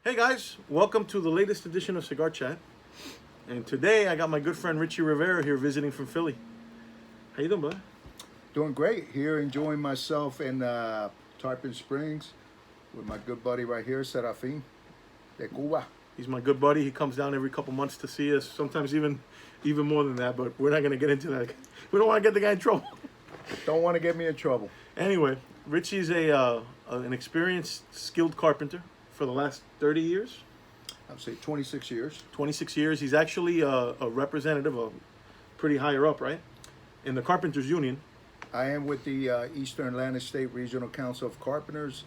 Hey guys, welcome to the latest edition of Cigar Chat. And today I got my good friend Richie Rivera here visiting from Philly. How you doing, bud? Doing great here, enjoying myself in Tarpon Springs with my good buddy right here, Serafin de Cuba. He's my good buddy. He comes down every couple months to see us, sometimes even more than that, but we're not going to get into that. We don't want to get the guy in trouble. Don't want to get me in trouble. Anyway, Richie's an experienced, skilled carpenter for the last 30 years. I'd say 26 years. 26 years. He's actually a representative, pretty higher up, right? In the Carpenters Union. I am with the Eastern Atlantic State Regional Council of Carpenters.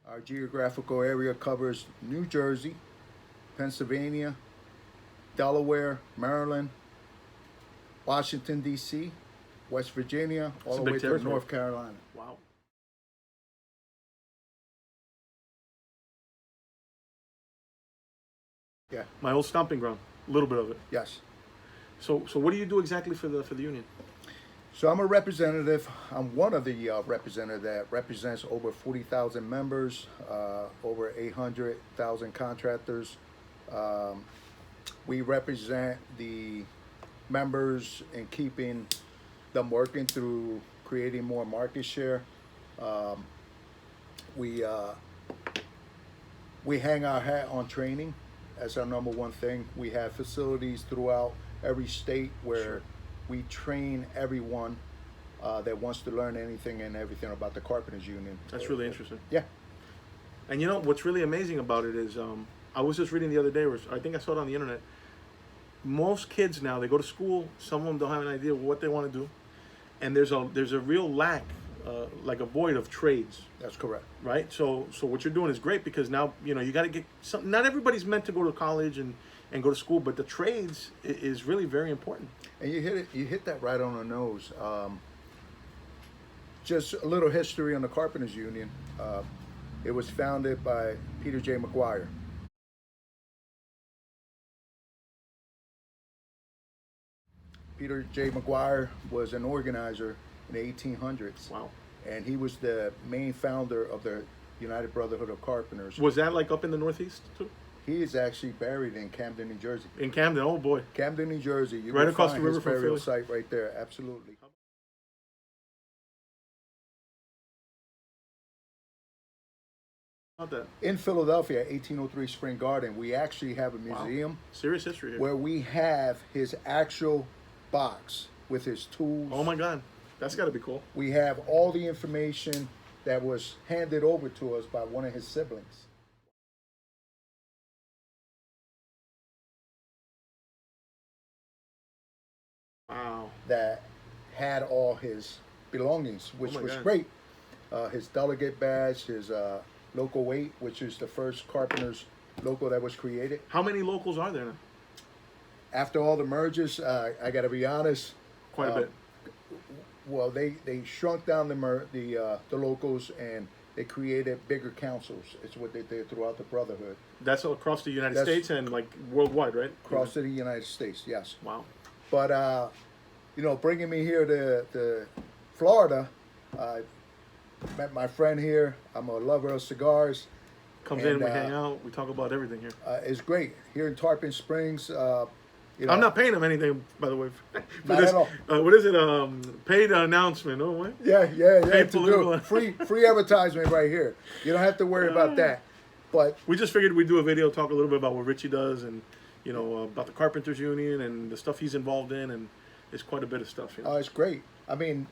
Our geographical area covers New Jersey, Pennsylvania, Delaware, Maryland, Washington, D.C., West Virginia, all the way to North Carolina. Wow. Yeah. My old stomping ground, a little bit of it. Yes. So what do you do exactly for the union? So I'm a representative. I'm one of the representatives that represents over 40,000 members, over 800,000 contractors. We represent the members in keeping them working through creating more market share. We hang our hat on training as our number one thing. We have facilities throughout every state where we train everyone that wants to learn anything and everything about the Carpenters Union. That's really interesting. Yeah. And you know what's really amazing about it is I was just reading the other day, or I think I saw it on the internet. Most kids now, they go to school. Some of them don't have an idea of what they want to do, and there's a real lack, like a void of trades. That's correct. Right. So what you're doing is great, because now you got to get something. Not everybody's meant to go to college and go to school, but the trades is really very important. And you hit that right on the nose. Just a little history on the Carpenters Union. It was founded by Peter J. McGuire. Peter J. McGuire was an organizer in the 1800s. Wow. And he was the main founder of the United Brotherhood of Carpenters. Was that like up in the Northeast too? He is actually buried in Camden, New Jersey. In Camden, oh boy. Camden, New Jersey. You right will across find the river his from burial Philly. site right there. Absolutely. About that. In Philadelphia, 1803 Spring Garden, we actually have a museum. Wow. Serious history here. Where we have his actual box with his tools. Oh my God, that's got to be cool. We have all the information that was handed over to us by one of his siblings. Wow. That had all his belongings, which was God. great. His delegate badge, his local weight, which is the first Carpenters local that was created. How many locals are there now? After all the mergers, I got to be honest. Quite a bit. Well, they shrunk down the locals, and they created bigger councils. It's what they did throughout the Brotherhood. That's all across the United States and like worldwide, right? Across to the United States, yes. Wow. But bringing me here to Florida, met my friend here. I'm a lover of cigars. Comes in, we hang out, we talk about everything here. It's great here in Tarpon Springs. I'm not paying him anything, by the way. For Not this, at all. What is it? Paid announcement. Oh, what? Yeah. Paid political. Free advertisement right here. You don't have to worry about that. But we just figured we'd do a video, talk a little bit about what Richie does, and about the Carpenters Union and the stuff he's involved in, and it's quite a bit of stuff. It's great. I mean,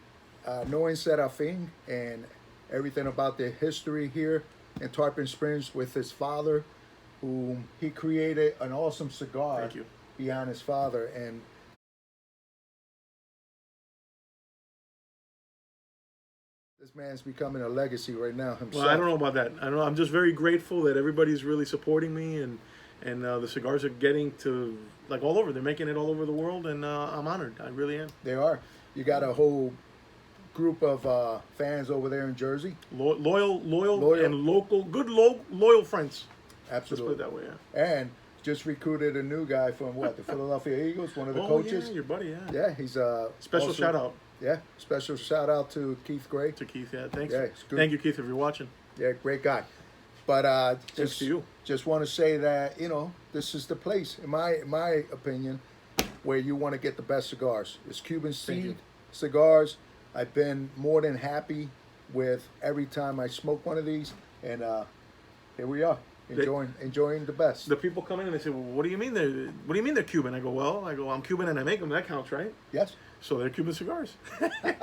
knowing Serafin and everything about the history here in Tarpon Springs with his father, whom he created an awesome cigar. Thank you. Beyond his father, and this man's becoming a legacy right now himself. Well, I don't know about that. I don't know. I'm just very grateful that everybody's really supporting me, and the cigars are getting to like all over. They're making it all over the world, and I'm honored. I really am. They are. You got a whole group of fans over there in Jersey. Loyal, and local, good, loyal friends. Absolutely. Let's put it that way. Yeah. And just recruited a new guy from what, the Philadelphia Eagles, one of the Oh coaches. yeah, your buddy. Yeah. Yeah, he's Special also- shout out Yeah, special shout out to Keith Gray. to Keith. Yeah, thanks. Yeah, it's good. Thank you, Keith, if you're watching. Yeah, great guy. But Thanks just to you. just want to say that this is the place, in my opinion, where you want to get the best cigars. It's Cuban Thank you. Seed cigars. I've been more than happy with every time I smoke one of these, and here we are, enjoying the best. The people come in and they say, "Well, what do you mean they're Cuban?" I go, I'm Cuban and I make them. That counts, right? Yes, So they're Cuban cigars. There's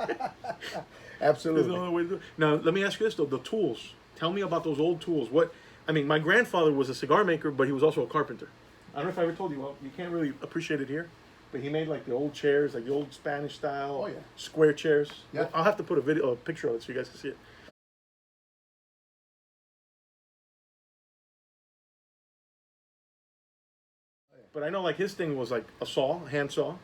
absolutely. no other way to do it. Now, let me ask you this though: the tools. Tell me about those old tools. My grandfather was a cigar maker, but he was also a carpenter. I don't know if I ever told you. Well, you can't really appreciate it here, but he made like the old chairs, like the old Spanish style, Oh, yeah. square chairs. Yeah. I'll have to put a picture of it so you guys can see it. But I know like his thing was like a saw, hand saw,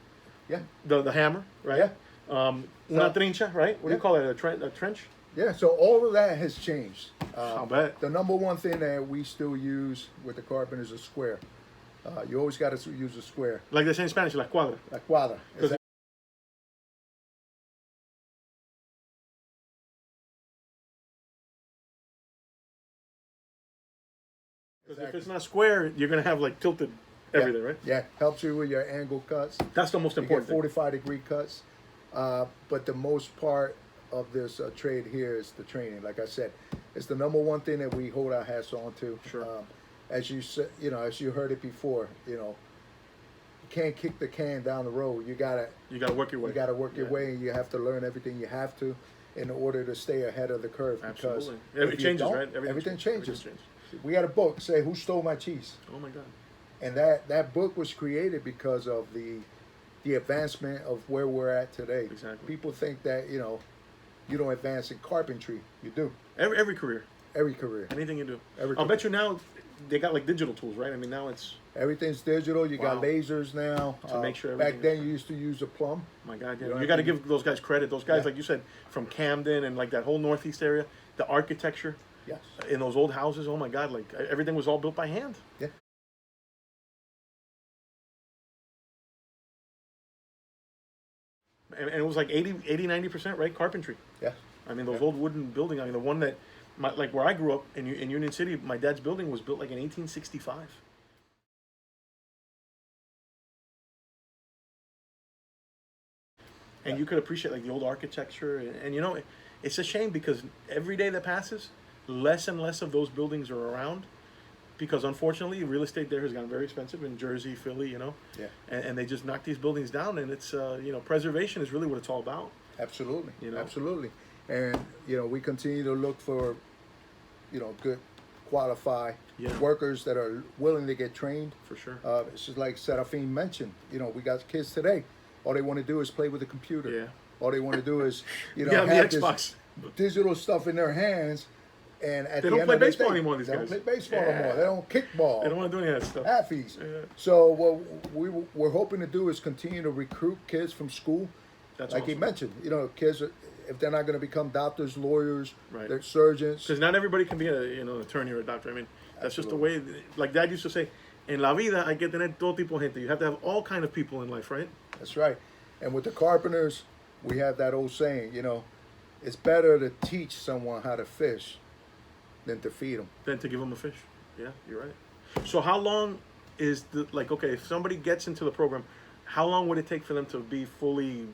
Yeah, the hammer, right? Yeah. Una trincha, right? What do you Yeah. call it? A trench? yeah. So all of that has changed. I'll bet. The number one thing that we still use with the carpenter is a square. You always got to use a square. Like they say in Spanish, la cuadra. La cuadra. Because if it's not square, you're gonna have like tilted everything, right? Yeah, helps you with your angle cuts. That's the most You get important thing. 45-degree cuts. But the most part of this trade here is the training. Like I said, it's the number one thing that we hold our hats on to. Sure. As you said, as you heard it before, you can't kick the can down the road. You gotta work your way. You gotta work your Yeah. way, and you have to learn everything you have to in order to stay ahead of the curve. Absolutely. Because It if you changes, don't, right? Everything changes. Everything We had a book say, "Who stole my cheese?" Oh my God. And that book was created because of the advancement of where we're at today. Exactly. People think that you don't advance in carpentry. You do. Every career, Every career. anything you do. Every I'll career. bet you now they got like digital tools, right? I mean, now it's Everything's digital. You got Wow. lasers now. To make sure back everything then is- you used to use a plumb. my God. You Yeah. know You what got I to mean? give those guys credit. Those guys, Yeah. like you said, from Camden and like that whole Northeast area, the architecture Yes. in those old houses. Oh my God! Like everything was all built by hand. Yeah. And it was like 80, 90%, right? Carpentry. Yes. I mean, those old wooden buildings. I mean, the one that, like where I grew up in Union City, my dad's building was built like in 1865. And you could appreciate like the old architecture, and it's a shame because every day that passes, less and less of those buildings are around, because unfortunately, real estate there has gotten very expensive in Jersey, Philly, Yeah. and they just knock these buildings down, and it's preservation is really what it's all about. Absolutely. You know? Absolutely. And we continue to look for good qualified Yeah. workers that are willing to get trained. For sure. It's just like Serafin mentioned. We got kids today. All they want to do is play with the computer. Yeah. All they want to do is Yeah, the have Xbox. this digital stuff in their hands. And at They the don't end play of the baseball day, anymore, these they guys. don't play baseball Yeah. anymore. They don't kick ball. They don't want to do any of that stuff. Halfies. Yeah. So what we're hoping to do is continue to recruit kids from school. That's like he awesome. mentioned, kids, if they're not going to become doctors, lawyers, Right. they're surgeons. Because not everybody can be an attorney or a doctor. I mean, that's just the way. Like Dad used to say, "En la vida hay que tener todo tipo de gente." You have to have all kind of people in life, right? That's right. And with the carpenters, we have that old saying, it's better to teach someone how to fish than to feed them. Than to give them a fish. Yeah, you're right. So how long is okay, if somebody gets into the program, how long would it take for them to be fully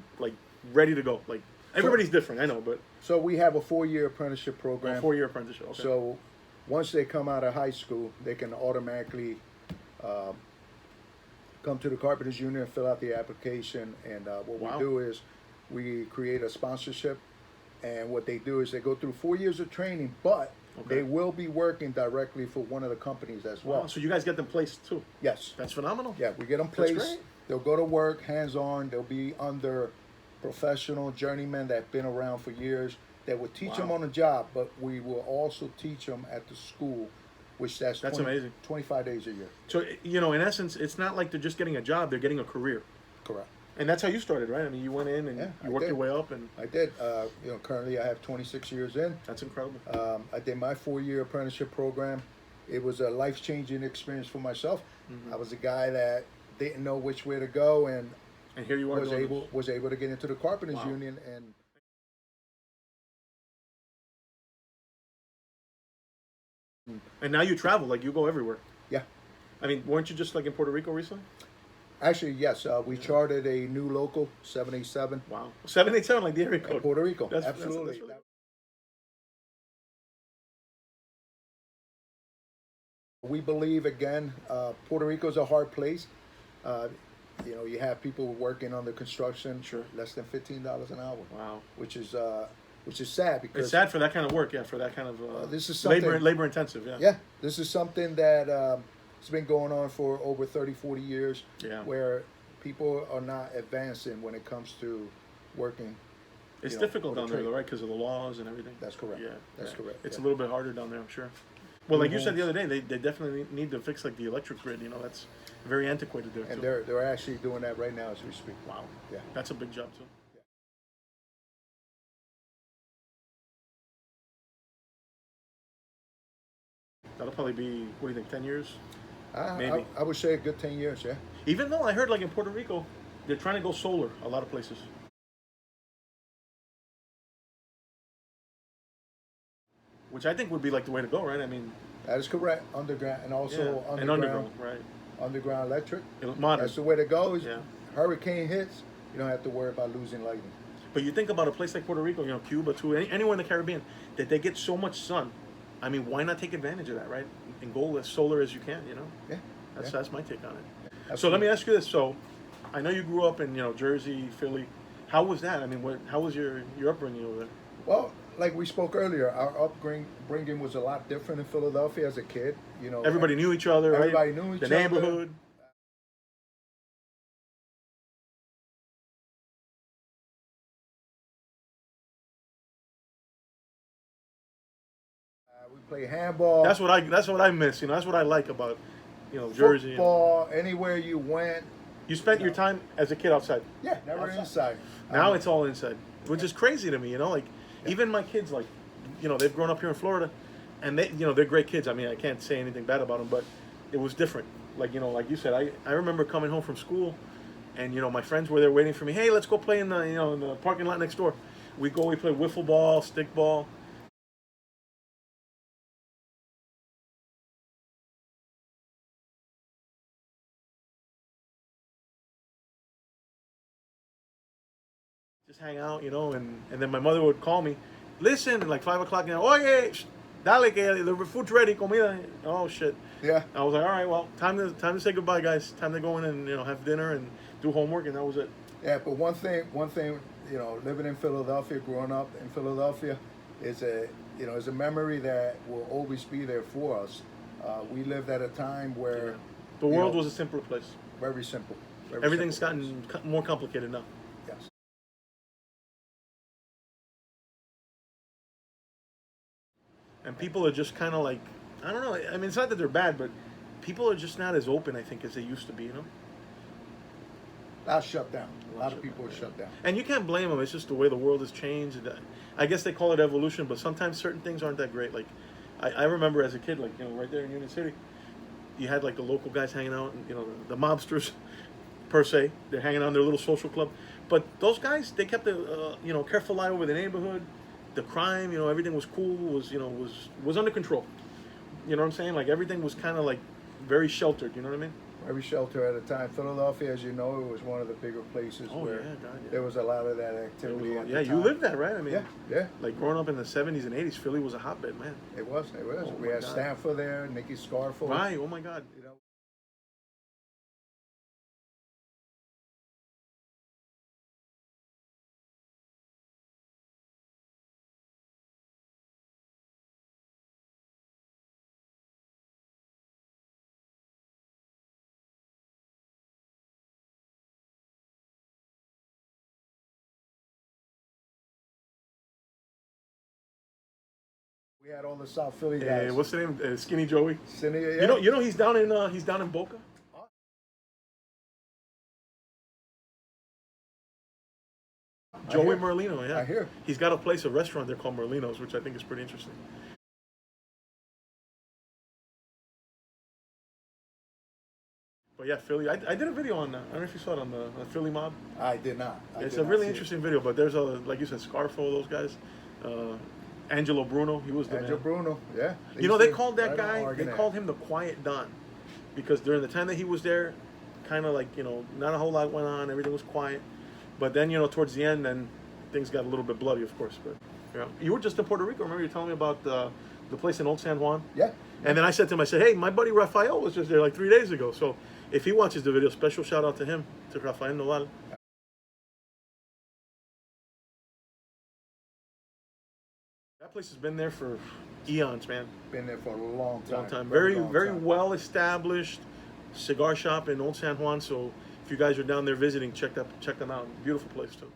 ready to go? Like everybody's different, I know, but So we have a 4-year apprenticeship a program. 4-year apprenticeship. Okay. So once they come out of high school, they can automatically come to the Carpenters Union and fill out the application. And what Wow. we do is we create a sponsorship. And what they do is they go through 4 years of training, but Okay. they will be working directly for one of the companies as well. Wow, so you guys get them placed too. Yes. That's phenomenal. Yeah, we get them That's placed. great. They'll go to work, hands-on. They'll be under professional journeymen that have been around for years that will teach them Wow. on the job, but we will also teach them at the school, which that's amazing. 25 days a year. So in essence, it's not like they're just getting a job; they're getting a career. Correct. And that's how you started, right? I mean, you went in and Yeah, you I worked your did. way up, and I did. Currently I have 26 years in. that's incredible. I did my 4-year apprenticeship program. it was a life-changing experience for myself. Mm-hmm. I was a guy that didn't know which way to go, and And here you are doing this. was able to get into the Carpenters Wow. Union. And now you travel, like you go everywhere. Yeah, I mean, weren't you just like in Puerto Rico recently? actually, yes, we chartered a new local 787 Wow. 787, like the area in code. Puerto Rico. That's Absolutely. really- We believe, again, Puerto Rico is a hard place. Uh, you have people working on the construction, Sure. less than $15 an hour. Wow. Which is sad because It's sad for that kind of work, yeah, for that kind of this is labor something- labor intensive, yeah. Yeah, this is something that it's been going on for over 30, 40 years, Yeah. where people are not advancing when it comes to working. It's you know, difficult for the down there, trade. though, right? Because of the laws and everything. That's correct. Yeah, That's yeah. correct. It's yeah. a little bit harder down there, I'm sure. Well, like you said Mhm. the other day, they definitely need to fix like the electric grid. You know, that's very antiquated there And too. they're actually doing that right now as we speak. Wow, Yeah. that's a big job too. That'll probably be, what do you think, 10 years? Maybe. I would say a good 10 years, yeah. Even though I heard like in Puerto Rico, they're trying to go solar a lot of places. Which I think would be like the way to go, right? I mean, That is correct. Underground, and also yeah, and underground, right? underground electric. Modern. That's the way to go. Yeah. Hurricane hits, you don't have to worry about losing lightning. But you think about a place like Puerto Rico, you know, Cuba too, anywhere in the Caribbean, that they get so much sun. I mean, why not take advantage of that, right? And go as solar as you can, you know? Yeah. That's my take on it. So Absolutely. let me ask you this. So I know you grew up in, you know, Jersey, Philly. How was that? I mean, how was your upbringing over there? Well, like we spoke earlier, our upbringing was a lot different in Philadelphia as a kid. You know, Everybody knew each other, right? Everybody knew each the other. neighborhood. We play handball. That's what I miss. You know, that's what I like about, you know, Jersey. Football, anywhere you went. You spent your time as a kid outside. Yeah, never inside. Now it's all inside, which is crazy to me. You know, like even my kids, like, you know, they've grown up here in Florida, and they, you know, they're great kids. I mean, I can't say anything bad about them, but it was different. Like, you know, like you said, I remember coming home from school, and you know, my friends were there waiting for me. Hey, let's go play in the, you know, in the parking lot next door. We play wiffle ball, stick ball. Just hang out, you know, and then my mother would call me, listen, at like 5 o'clock, you know, oye, dale, que the food's ready, comida. Oh shit. Yeah. I was like, all right, well, time to say goodbye, guys. Time to go in and, you know, have dinner and do homework, and that was it. Yeah, but one thing, you know, living in Philadelphia, growing up in Philadelphia, is a memory that will always be there for us. We lived at a time where The world was a simpler place. very simple. Very Everything's simple gotten place. more complicated now. Yes. And people are just kind of like, I don't know. I mean, it's not that they're bad, but people are just not as open, I think, as they used to be, you know? A lot shut down. A lot of people are shut down. And you can't blame them. It's just the way the world has changed. I guess they call it evolution, but sometimes certain things aren't that great. Like, I remember as a kid, like, you know, right there in Union City, you had like the local guys hanging out, and, you know, the mobsters, per se. They're hanging out in their little social club. But those guys, they kept a, you know, careful eye over the neighborhood. The crime, you know, everything was cool, was under control. You know what I'm saying? Like, everything was kind of like very sheltered, you know what I mean? Every shelter at a time. Philadelphia, as you know, it was one of the bigger places where yeah, God, yeah. there was a lot of that activity. At Yeah, the you time. lived that, right? I mean, Yeah. like growing up in the 70s and 80s, Philly was a hotbed, man. It was. Oh We my had God. Stanford there, Nicky Scarfo. Right, oh my God. You know. We had all the South Philly guys. What's the name? Skinny Joey. Sitting here, yeah. You know he's down in Boca. Joey hear. Merlino, yeah. I hear. He's got a restaurant there called Merlino's, which I think is pretty interesting. But yeah, Philly. I did a video on that. I don't know if you saw it on the Philly mob. I did not. It's a really interesting video. But there's like you said, Scarfo, those guys. Angelo Bruno, he was the Angelo man. Bruno, yeah. You know, they called that guy. They called him the Quiet Don, because during the time that he was there, kind of like, you know, not a whole lot went on. Everything was quiet. But then, you know, towards the end, then things got a little bit bloody, of course. But yeah, you were just in Puerto Rico. Remember you telling me about the place in Old San Juan? Yeah. And then I said to him, I said, hey, my buddy Rafael was just there like 3 days ago. So if he watches the video, special shout out to him, to Rafael Noval. That place has been there for eons, man. Been there for a long time. Long time. Very, long very time. well established cigar shop in Old San Juan. So if you guys are down there visiting, check them out. Beautiful place too.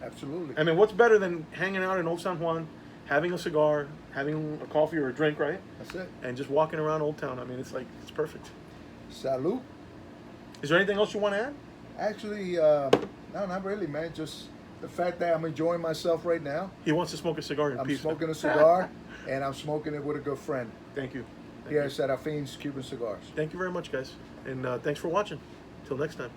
Absolutely. I mean, what's better than hanging out in Old San Juan, having a cigar, having a coffee or a drink, right? That's it. And just walking around Old Town. I mean, it's perfect. Salute. Is there anything else you want to add? Actually, no, not really, man. Just the fact that I'm enjoying myself right now. He wants to smoke a cigar in I'm peace. smoking a cigar, and I'm smoking it with a good friend. Thank you. Here at Serafin's Cuban Cigars. Thank you very much, guys. And thanks for watching. Till next time.